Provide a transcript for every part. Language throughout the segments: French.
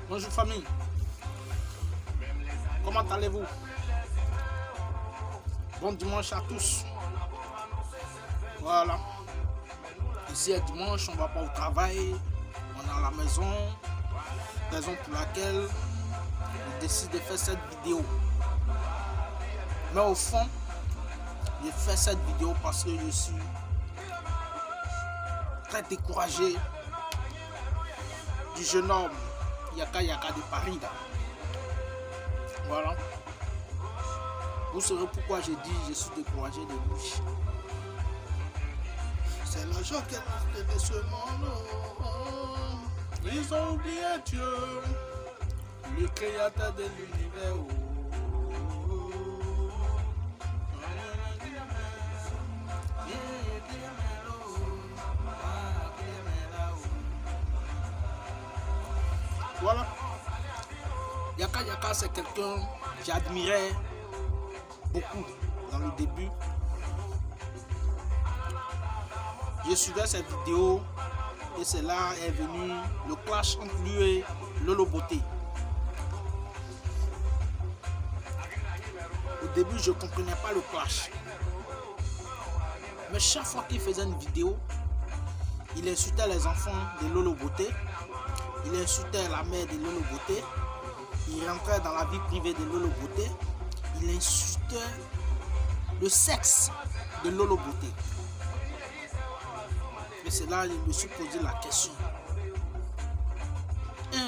Bonjour famille, comment allez-vous? Bon dimanche à tous. Voilà, ici est dimanche, on va pas au travail, on est à la maison, raison pour laquelle on décide de faire cette vidéo. Mais au fond, j'ai fait cette vidéo parce que je suis très découragé du jeune homme Yaka Yaka de Paris là. Voilà. Vous saurez pourquoi j'ai dit je suis découragé de lui. C'est l'argent qui est de ce monde. Ils ont oublié Dieu, le créateur de l'univers. Voilà. Yaka Yaka, c'est quelqu'un que j'admirais beaucoup dans le début. Je suivais ses vidéos et c'est là est venu le clash entre lui et Lolo Beauté. Au début, je ne comprenais pas le clash. Mais chaque fois qu'il faisait une vidéo, il insultait les enfants de Lolo Beauté. Il insultait la mère de Lolo Beauté. Il rentrait dans la vie privée de Lolo Beauté. Il insultait le sexe de Lolo Beauté. Et c'est là que je me suis posé la question.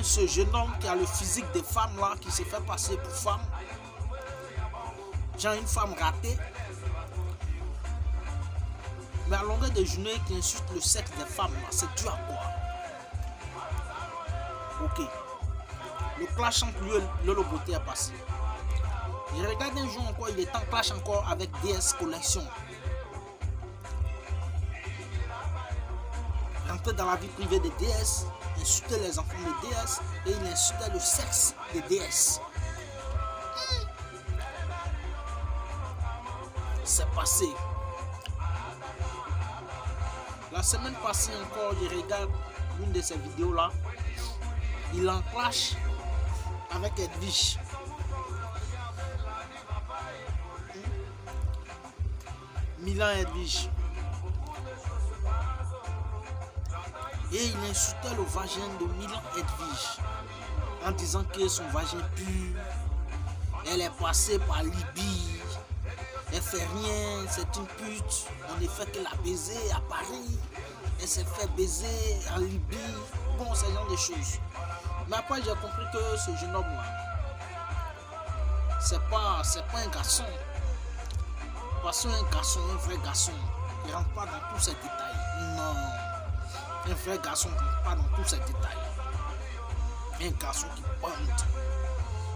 Ce jeune homme qui a le physique des femmes là, qui se fait passer pour femme, genre une femme ratée, mais à longueur de journée qui insulte le sexe des femmes là, c'est dû à quoi? Ok. Le clash entre lui et Lolo Beauté est passé. Je regarde un jour encore, il est en clash encore avec DS Collection. Rentrer dans la vie privée des DS, insulter les enfants de DS et il insultait le sexe des DS. C'est passé. La semaine passée encore, je regarde l'une de ces vidéos là. Il en clash avec Edwige. Milan Edwige. Et il insultait le vagin de Milan Edwige en disant que son vagin pue, elle est passée par Libye, elle fait rien, c'est une pute, on ne fait que la baiser à Paris, elle s'est fait baiser en Libye, bon, ce genre de choses. Mais après j'ai compris que ce jeune homme là, c'est pas un garçon. Parce qu'un garçon, un vrai garçon, il ne rentre pas dans tous ces détails. Non. Un vrai garçon ne rentre pas dans tous ces détails. Un garçon qui bande,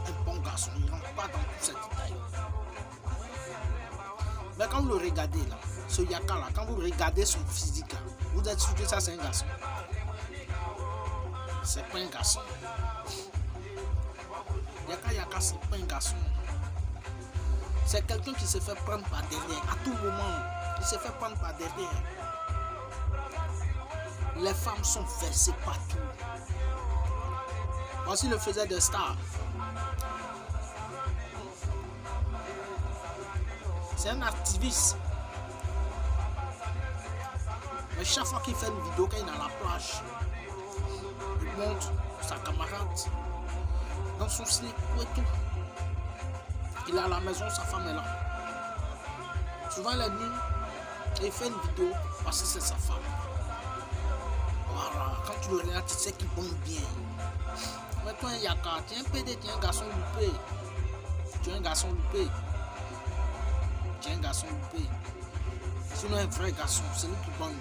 un bon garçon, il ne rentre pas dans tous ces détails. Mais quand vous le regardez là, ce Yaka là, quand vous regardez son physique là, vous êtes sûr que ça c'est un garçon. C'est pas un garçon. Yaka Yaka, c'est pas un garçon. C'est quelqu'un qui se fait prendre par derrière. À tout moment, il se fait prendre par derrière. Les femmes sont versées partout. Voici le faisait de stars. C'est un activiste. Mais chaque fois qu'il fait une vidéo, quand il est à la plage, il montre sa camarade dans son slip et tout. Il est à la maison, sa femme est là. Souvent la nuit, il fait une vidéo parce que c'est sa femme. Voilà, quand tu le regardes, tu sais qu'il bombe bien. Mais toi, Yaka, tu es un PD, tu es un garçon loupé. Tu es un garçon loupé. Tu es un garçon loupé. Sinon, un vrai garçon, c'est lui qui bombe.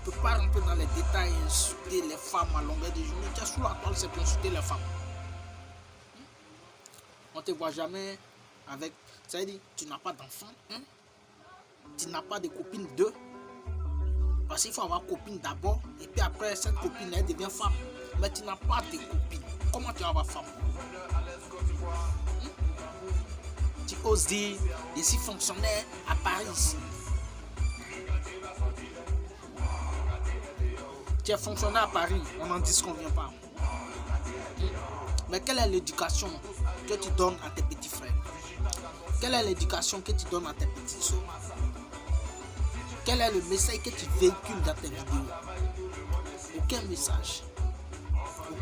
Tu ne peux pas rentrer dans les détails et insulter les femmes à longueur de journée. Tu es sous la toile, c'est pour insulter les femmes. On ne te voit jamais avec, ça veut dire, tu n'as pas d'enfant, hein? Tu n'as pas de copine d'eux. Parce qu'il faut avoir copine d'abord, et puis après, cette copine, elle devient femme. Mais tu n'as pas de copine. Comment tu vas avoir femme? Tu oses dire, je suis fonctionnaire à Paris. Tu es fonctionnaire à Paris, on n'en dit ce qu'on vient pas. Mais quelle est l'éducation que tu donnes à tes petits frères? Quelle est l'éducation que tu donnes à tes petites soeurs? Quel est le message que tu véhicules dans tes vidéos? Aucun message.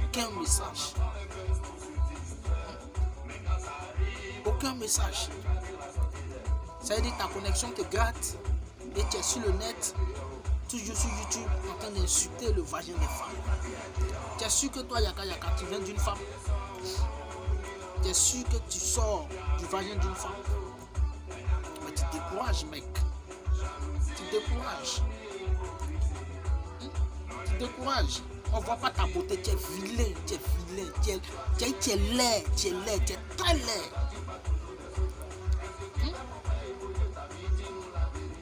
Aucun message. Aucun message. Ça veut dire que ta connexion te gratte et tu es sur le net, toujours sur YouTube, en train d'insulter le vagin des femmes. Tu es sûr que toi, Yaka, tu viens d'une femme? Tu es sûr que tu sors du vagin d'une femme? Mais tu te décourages, mec. Tu te décourages. Tu te décourages. On ne voit pas ta beauté, tu es vilain, tu es vilain, tu es laid, tu es très laid.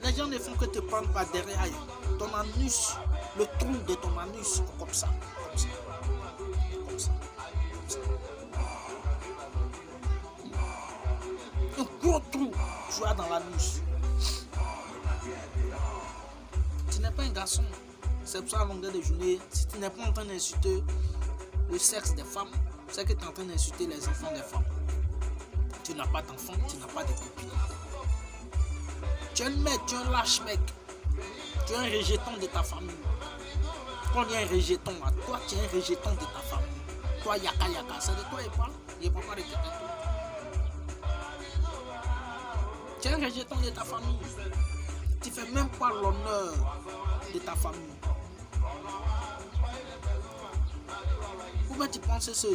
Les gens ne font que te prendre par derrière. Ton anus, le trou de ton anus, comme ça. Un gros trou, tu as dans l'anus. Tu n'es pas un garçon. C'est pour ça à longueur de journée, si tu n'es pas en train d'insulter le sexe des femmes, c'est que tu es en train d'insulter les enfants des femmes. Tu n'as pas d'enfants, tu n'as pas de copines. Tu es un mec, tu es un lâche mec. Tu es un rejeton de ta famille. Quand il y a un rejeton là, toi tu es un rejeton de ta famille. Toi Yaka, c'est de toi il parle, il ne parle pas de quelqu'un d'autre. Tu es un rejeton de ta famille. Tu ne fais même pas l'honneur de ta famille. Pourquoi tu penses se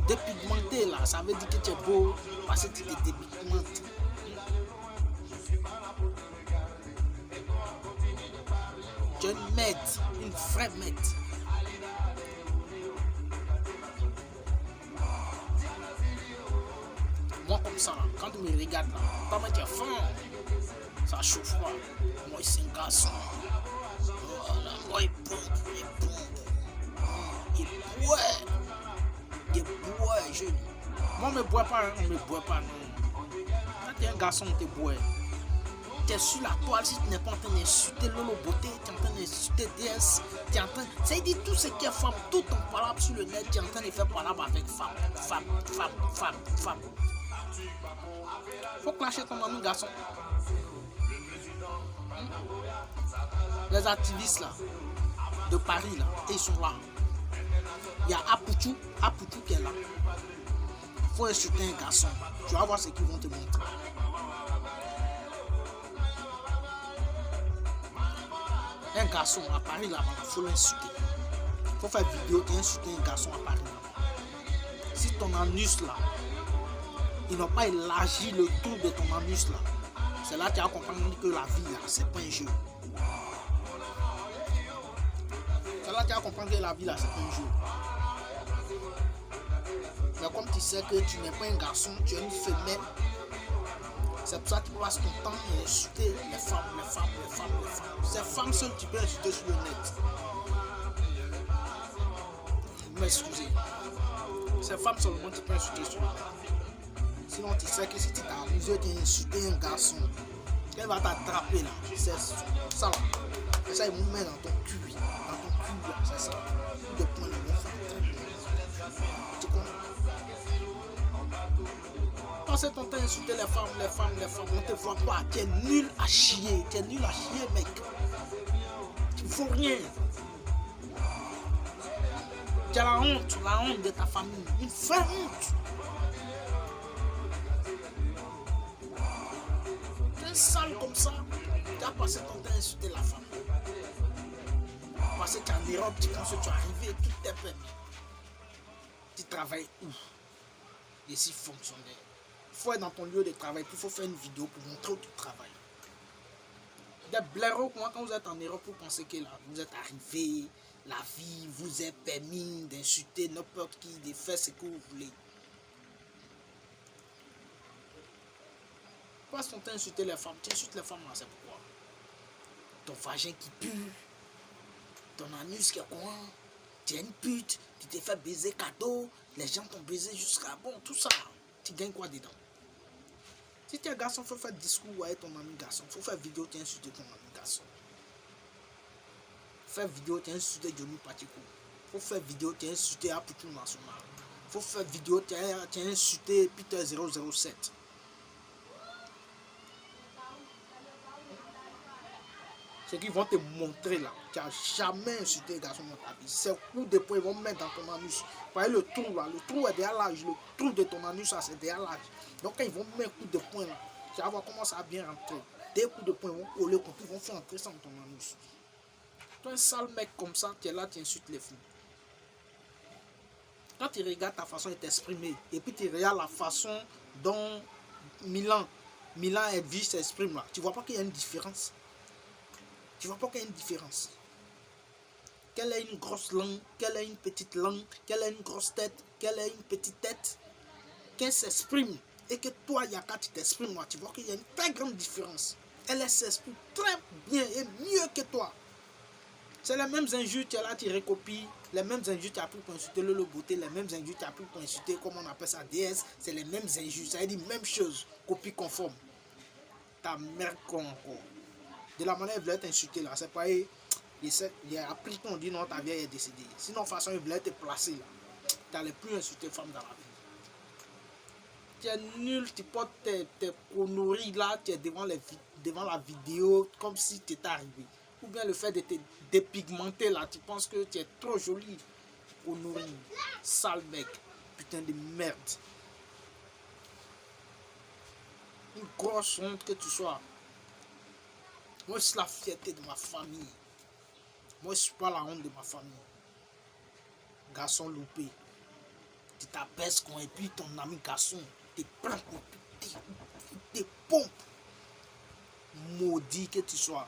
dépigmenter là? Ça veut dire que tu es beau parce que tu te dépigmentes. Tu es une maître, une vraie maître. Moi comme ça, quand tu me regardes là, toi tu es fort. Ça chauffe pas. Moi c'est un garçon. Voilà, moi il pompe. Il boit, jeune. Moi on me boit pas, non. Quand tu es un garçon, on te boit. Tu es sur la toile, si tu n'es pas en train d'insulter Lolo Beauté, tu es en train d'insulter DS, tu es en train... Ça dit tout ce qui est femme, tout ton palabre sur le net, tu es en train de faire palabre avec femme. Faut clasher ton ami garçon. Les activistes là, de Paris là, ils sont là. Il y a Apoutou qui est là. Faut insulter un garçon. Tu vas voir ce qu'ils vont te montrer. Un garçon à Paris là-bas, il faut l'insulter. Il faut faire vidéo et insulter un garçon à Paris là-bas. Si ton anus là, ils n'ont pas élargi le tour de ton anus là, c'est là que tu vas comprendre que la vie là, c'est pas un jeu. C'est là que tu vas comprendre que la vie là, c'est pas un jeu. Mais comme tu sais que tu n'es pas un garçon, tu es une femelle, c'est pour ça que tu passes ton temps à insulter les femmes. Ces femmes seules tu peux insulter sur le net. Vous m'excusez. Ces femmes seulement tu peux insulter sur le net. Sinon tu sais que si tu t'as amusé d'insulter un garçon, elle va t'attraper là. C'est ça là. Et ça ils vont mettre dans ton cul. Là, c'est ça. De point de vue. Tu comprends? Passer ton temps à insulter les femmes, on te voit pas, tu es nul à chier, mec. Tu ne fous rien. Tu as la honte de ta famille, une vraie honte. Tu es sale comme ça, tu as passé ton temps à insulter la femme. Parce que tu es en Europe, tu penses que tu es arrivé, tout est permis. Tu travailles où? Et si fonctionnaire. Il faut être dans ton lieu de travail, puis il faut faire une vidéo pour montrer où tu travailles. Des blaireaux, quand vous êtes en Europe, vous pensez que là, vous êtes arrivé, la vie vous est permis d'insulter n'importe qui, de faire ce que vous voulez. Passe ton temps à insulter les femmes, tu insultes les femmes là, c'est pourquoi? Ton vagin qui pue, ton anus qui est quoi? Tu es une pute, tu t'es fait baiser cadeau, les gens t'ont baisé jusqu'à bon, tout ça. Tu gagnes quoi dedans? Si tu es un garçon, il faut faire discours avec ton ami garçon. Il faut faire vidéo, tu insultes ton ami garçon. Faire vidéo, tu insultes Johnny Patico. Il faut faire vidéo, tu insultes Apoutou National. Il faut faire vidéo, tu as insulté Peter 007. C'est qu'ils vont te montrer là. Tu n'as jamais insulté les garçons dans ta vie. Ces coups de poing, ils vont mettre dans ton anus. Vous voyez le trou là, le trou est derrière l'âge. Le trou de ton anus, ça c'est derrière l'âge. Donc quand ils vont mettre un coup de poing là, tu vas voir comment ça va bien rentrer. Des coups de poing vont coller contre, ils vont faire entrer ça dans ton anus. Toi, un sale mec comme ça, tu es là, tu insultes les filles. Quand tu regardes ta façon de t'exprimer, et puis tu regardes la façon dont Milan Edwige s'exprime là, tu vois pas qu'il y a une différence. Tu vois pas qu'il y a une différence. Qu'elle ait une grosse langue, qu'elle ait une petite langue, qu'elle ait une grosse tête, qu'elle ait une petite tête, qu'elle s'exprime et que toi, Yaka, tu t'exprimes, moi, tu vois qu'il y a une très grande différence. Elle s'exprime très bien et mieux que toi. C'est les mêmes injures, tu es là, tu recopies, les mêmes injures, tu as pris pour insulter le beauté, les mêmes injures, tu as pris pour insulter, comme on appelle ça, DS, c'est les mêmes injures, ça veut dire même chose, copie conforme. Ta mère con encore. De la manière, il voulait t'insulter là, c'est pas, il a appris qu'on dit non, ta vieille est décédée. Sinon, de toute façon, il voulait te placer là. Tu n'allais plus insulter femme dans la vie. Tu es nul, tu portes tes conneries là, tu es devant la vidéo comme si tu étais arrivé. Ou bien le fait de te dépigmenter là, tu penses que tu es trop joli. Connerie, sale mec, putain de merde. Une grosse honte que tu sois. Moi, je suis la fierté de ma famille. Moi, je ne suis pas la honte de ma famille. Garçon loupé. Tu t'abaisses et puis ton ami garçon te prend pour te pompe. Maudit que tu sois.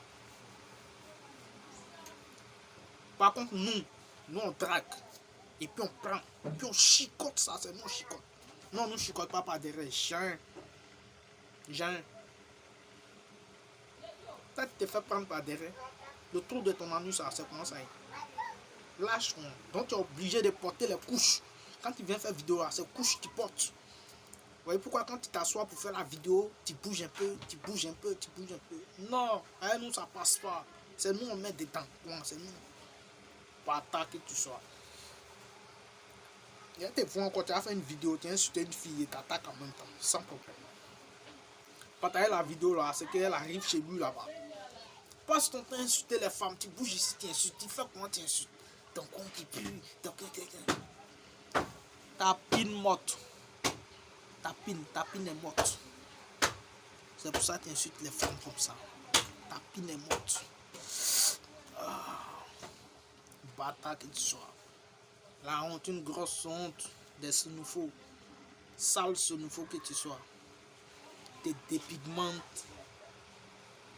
Par contre, nous on drague. Et puis on prend. Et puis on chicote ça. C'est nous on chicote. Non, nous ne chicote pas par derrière. Jean. Quand tu te fais prendre par derrière, le trou de ton anus, ça commence à être. Lâche. Donc tu es obligé de porter les couches. Quand tu viens faire vidéo, c'est couches que tu portes. Vous voyez pourquoi quand tu t'assois pour faire la vidéo, tu bouges un peu, tu bouges un peu, tu bouges un peu. Non, avec nous ça passe pas. C'est nous on met dedans. C'est nous. Pas que tu sois. Et tu vois encore, tu as fait une vidéo, tu as insulté une fille et tu attaques en même temps, sans problème. Partager la vidéo là, c'est qu'elle arrive chez lui là-bas. Passe ton temps à insulter les femmes, tu bouges ici, tu insultes, tu fais comment tu insultes. Ton compte qui pue, ton compte. Ta pine morte. Ta pine est morte. C'est pour ça que tu insultes les femmes comme ça. Ta pine est morte. Bâtard que tu sois. La honte, une grosse honte des senoufos. Sale senoufo que tu sois. Tu dépigmentes.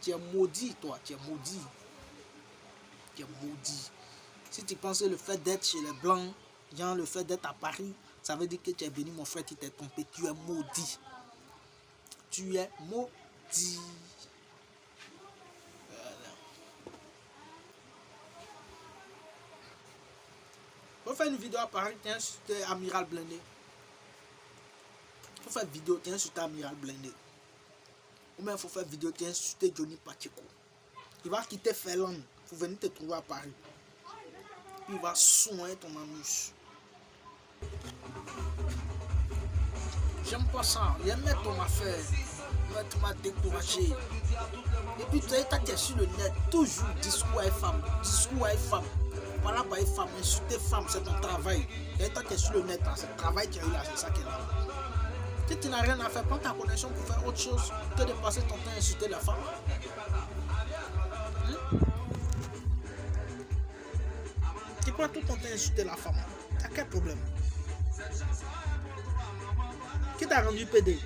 Tu es maudit, toi. Tu es maudit. Tu es maudit. Si tu penses que le fait d'être chez les Blancs, genre le fait d'être à Paris, ça veut dire que tu es venu, mon frère, tu t'es trompé. Tu es maudit. Tu es maudit. Faut faire une vidéo à Paris, tiens, c'était Amiral Blindé. Faut faire une vidéo, tiens, c'était Amiral Blindé. Ou même faut faire une vidéo, tiens, c'était Johnny Pacheco. Il va quitter Finlande pour venir te trouver à Paris. Puis il va soigner ton anus. J'aime pas ça. Il aime ton affaire. Tu m'as découragé. Et puis tu es sur le net, toujours discours à une femme. Discours à une femme. Voilà, par une femme, insulter femme, c'est ton travail. Et toi qui es sur le net, c'est le travail qui a eu là, c'est ça qui est là. Si tu n'as rien à faire, prends ta connexion pour faire autre chose que de passer ton temps à insulter la femme. Tu prends tout ton temps à insulter la femme. T'as quel problème? Qui t'a rendu PD?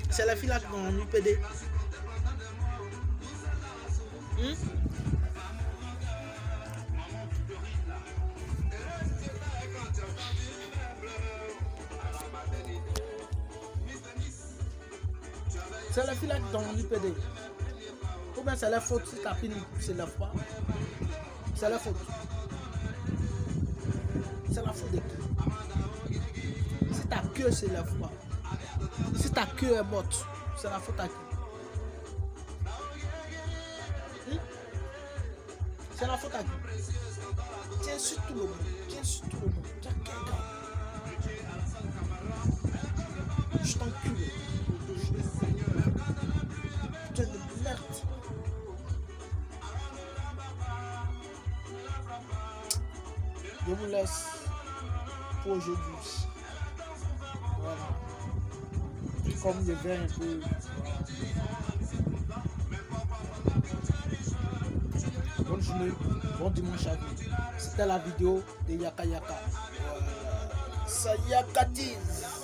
C'est la fille là qui t'a rendu PD. C'est la fille là qui t'a rendu PD. Ou bien c'est la faute si ta pine ne se lève pas. C'est la faute. C'est la faute de qui? Si ta queue ne se lève pas. Si ta queue est morte, c'est la faute à qui? C'est la faute à qui? Tu sur tout le monde. Tiens sur tout le monde. Tiens, je t'encule. Putain de merde. Je vous laisse pour aujourd'hui. Voilà. Comme je vais un peu. Bonne journée, bon dimanche à vous. C'était la vidéo de Yaka Yaka. Voilà. Ça Yakatise.